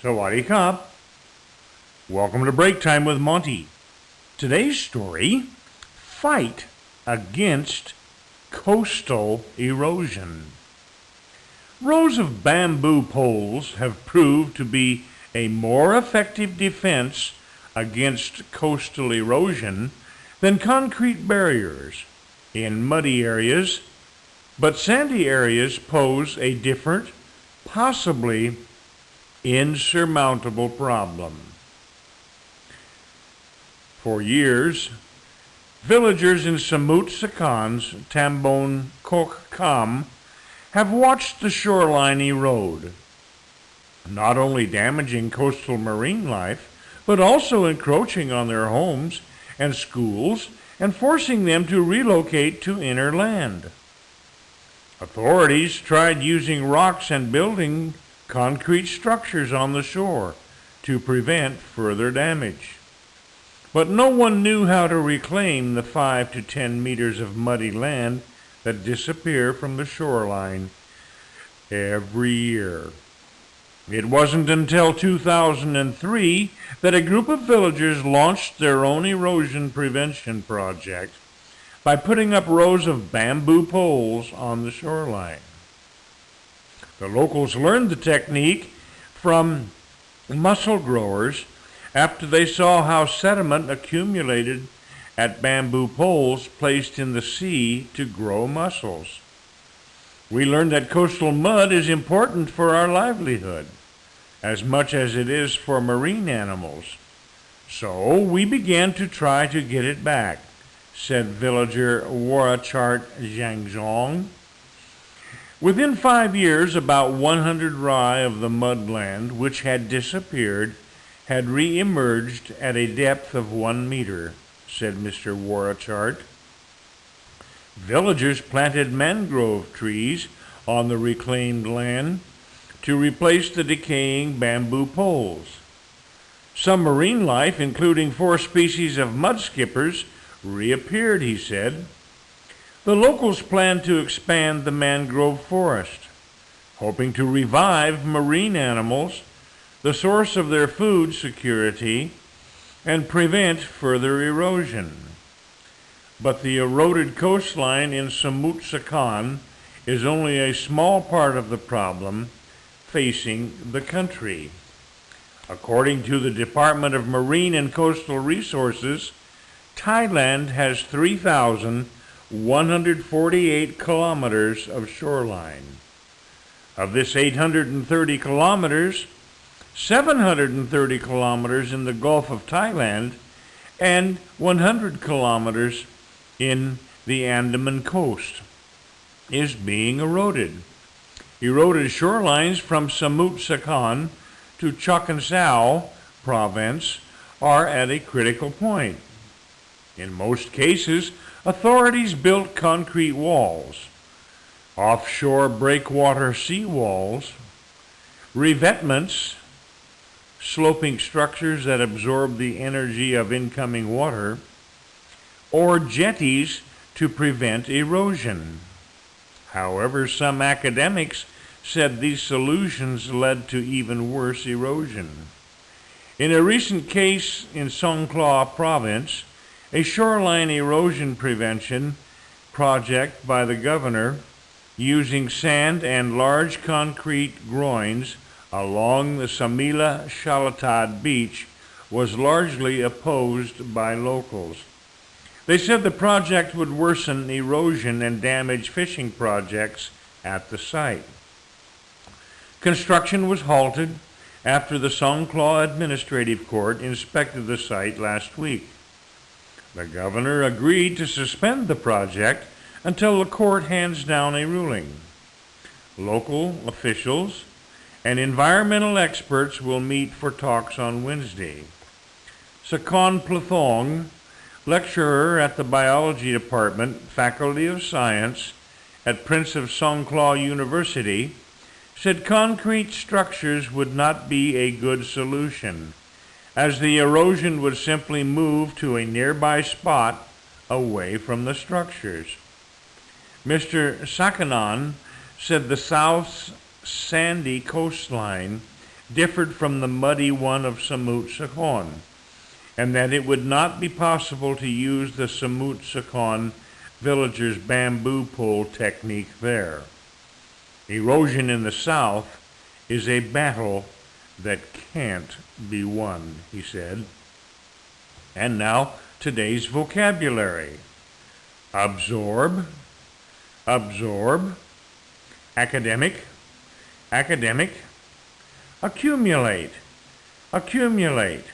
Sawadee Kap. Welcome to Break Time with Monte. Today's story, Fight Against Coastal Erosion. Rows of bamboo poles have proved to be a more effective defense against coastal erosion than concrete barriers in muddy areas, but sandy areas pose a different, possibly insurmountable problem. For years, villagers in Samut Sakan's Tambon Kok Kam have watched the shoreline erode, not only damaging coastal marine life, but also encroaching on their homes and schools and forcing them to relocate to inner land. Authorities tried using rocks and building concrete structures on the shore to prevent further damage. But no one knew how to reclaim the 5 to 10 meters of muddy land that disappear from the shoreline every year. It wasn't until 2003 that a group of villagers launched their own erosion prevention project by putting up rows of bamboo poles on the shoreline. The locals learned the technique from mussel growers after they saw how sediment accumulated at bamboo poles placed in the sea to grow mussels. We learned that coastal mud is important for our livelihood, as much as it is for marine animals. So we began to try to get it back, said villager Warachart Zhangzhong. Within 5 years, about 100 rai of the mudland, which had disappeared, had re-emerged at a depth of 1 meter, said Mr. Warachart. Villagers planted mangrove trees on the reclaimed land to replace the decaying bamboo poles. Some marine life, including 4 species of mudskippers, reappeared, he said. The locals plan to expand the mangrove forest, hoping to revive marine animals, the source of their food security, and prevent further erosion. But the eroded coastline in Samut Sakan is only a small part of the problem facing the country. According to the Department of Marine and Coastal Resources, Thailand has 3,148 kilometers of shoreline. Of this 830 kilometers, 730 kilometers in the Gulf of Thailand and 100 kilometers in the Andaman coast is being eroded. Eroded shorelines from Samut Sakan to Chakhensao province are at a critical point. In most cases, authorities built concrete walls, offshore breakwater seawalls, revetments, sloping structures that absorb the energy of incoming water, or jetties to prevent erosion. However, some academics said these solutions led to even worse erosion. In a recent case in Songkhla province, a shoreline erosion prevention project by the governor using sand and large concrete groins along the Samila Shalatad beach was largely opposed by locals. They said the project would worsen erosion and damage fishing projects at the site. Construction was halted after the Songkhla Administrative Court inspected the site last week. The governor agreed to suspend the project until the court hands down a ruling. Local officials and environmental experts will meet for talks on Wednesday. Sakon Plathong, lecturer at the biology department, Faculty of Science at Prince of Songkhla University, said concrete structures would not be a good solution, as the erosion would simply move to a nearby spot away from the structures. Mr. Sakanan said the South's sandy coastline differed from the muddy one of Samut Sakhon, and that it would not be possible to use the Samut Sakhon villagers' bamboo pole technique there. Erosion in the south is a battle that can't be won, he said. And now, today's vocabulary. Absorb, absorb, academic, academic, accumulate, accumulate,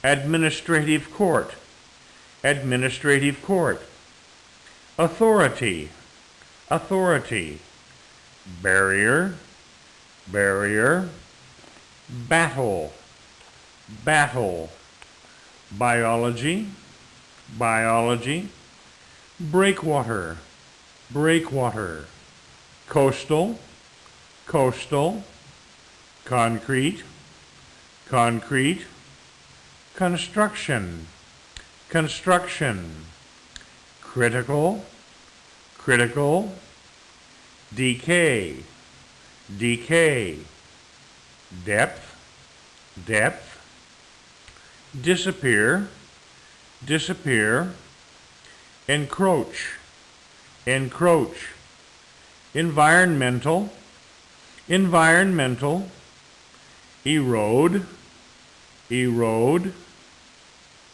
administrative court, administrative court, authority, authority, barrier, barrier, battle, battle, biology, biology, breakwater, breakwater, coastal, coastal, concrete, concrete, construction, construction, critical, critical, decay, decay, depth, depth, disappear, disappear, encroach, encroach, environmental, environmental, erode, erode,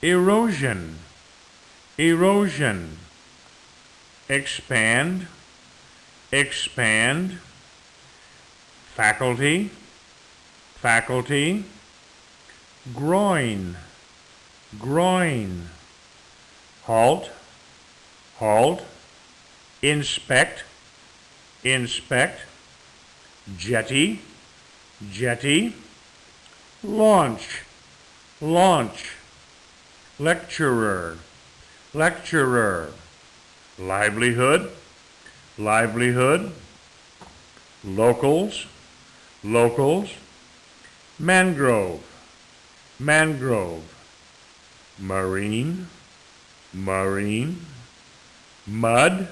erosion, erosion, expand, expand, faculty, faculty, groin, groin, halt, halt, inspect, inspect, jetty, jetty, launch, launch, lecturer, lecturer, livelihood, livelihood, locals, locals, mangrove, mangrove, marine, marine, mud,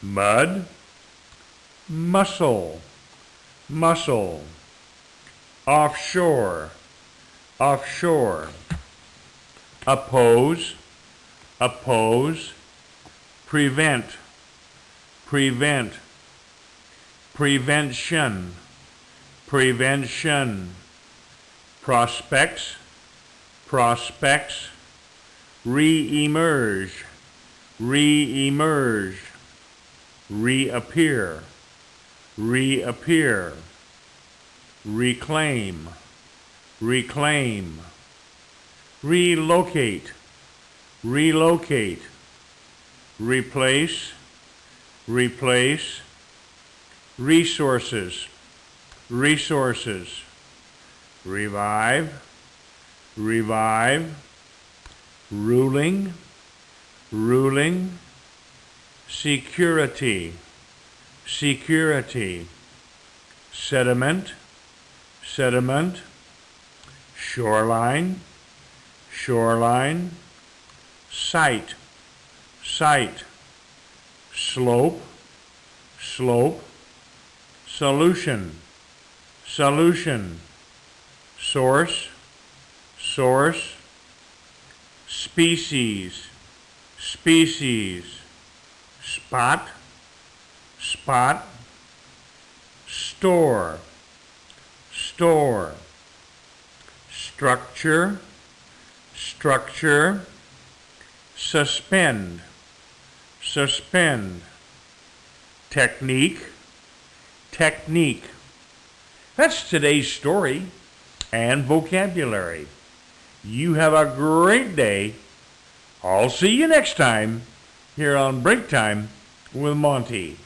mud, mussel, mussel, offshore, offshore, oppose, oppose, prevent, prevent, prevention, prevention, prospects, prospects, re-emerge, re-emerge, reappear, reappear, reclaim, reclaim, relocate, relocate, replace, replace, resources, resources, revive, revive, ruling, ruling, security, security, sediment, sediment, shoreline, shoreline, site, site, slope, slope, solution, solution, source, source, species, species, spot, spot, store, store, structure, structure, suspend, suspend, technique, technique. That's today's story and vocabulary. You have a great day. I'll see you next time here on Break Time with Monte.